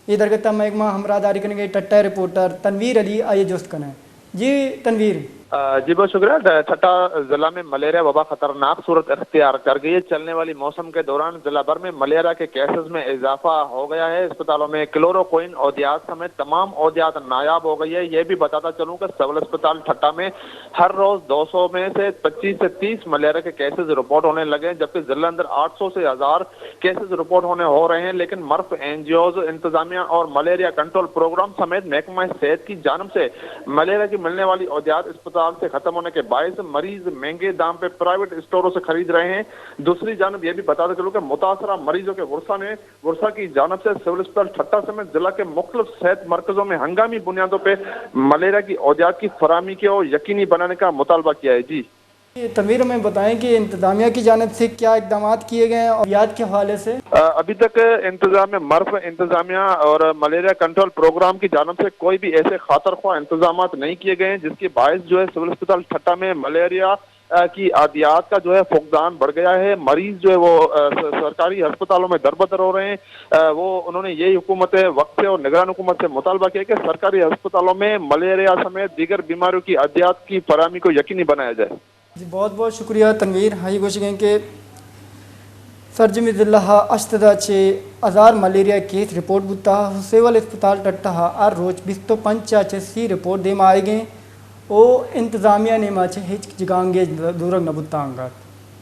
इधर के महकमा हमरा दारी करेंगे टट्टा रिपोर्टर तनवीर अली आइए जोस्त करना है। जी तनवीर। जी बहुत शुक्रिया। ठट्टा जिला में मलेरिया वबा खतरनाक सूरत अख्तियार कर गई है। चलने वाली मौसम के दौरान जिला भर में मलेरिया के केसेस में इजाफा हो गया है। अस्पतालों में क्लोरोक्विन औदियात समेत तमाम औदियात नायाब हो गई है। ये भी बताता चलूं कि सिविल अस्पताल ठट्टा में हर रोज 200 में से 25 से 30 मलेरिया के केसेस रिपोर्ट होने लगे, जबकि जिले अंदर 800 से 1000 केसेस रिपोर्ट होने हो रहे हैं। लेकिन मर्फ एनजीओज, इंतजामिया और मलेरिया कंट्रोल प्रोग्राम समेत महकमा सेहत की जानब से मलेरिया की मिलने वाली औदियात अस्पताल से खत्म होने के बायस मरीज महंगे दाम पे प्राइवेट स्टोरों से खरीद रहे हैं। दूसरी जानब यह भी बताते चलूं कि मुतासरा मरीजों के वर्षा की जानब से सिविल अस्पताल ठट्टा समेत जिला के मुख्तलिफ सेहत मरकजों में हंगामी बुनियादों पे मलेरिया की औदियात की फराहमी को यकीनी बनाने का मुतालबा किया है। जी तनवीर में बताएं कि इंतजामिया की जानिब से क्या इकदाम किए गए हैं और याद के हवाले से। अभी तक इंतजाम मर्फ इंतजामिया और मलेरिया कंट्रोल प्रोग्राम की जानिब से कोई भी ऐसे खातर ख्वाह इंतजाम नहीं किए गए हैं, जिसके बायस जो है सिविल अस्पताल ठट्टा में मलेरिया की आदियात का जो है फुकदान बढ़ गया है। मरीज जो है वो सरकारी अस्पतालों में दरबदर हो रहे हैं। वो उन्होंने यही हुकूमत वक्त से और निगरान हुकूमत से मुतालबा किया कि सरकारी अस्पतालों में मलेरिया समेत दीगर बीमारियों की आदियात की फराहमी को यकीनी बनाया जाए। जी बहुत बहुत शुक्रिया तनवीर। हाई गोश के सरजमी जिला अश्तदा 6000 मलेरिया केस रिपोर्ट बुता सिविल अस्पताल टट्टा हर रोज 25 रिपोर्ट दे आए गए ओ इंतजामिया ने माचे हिच जगांगे दूरग न बुता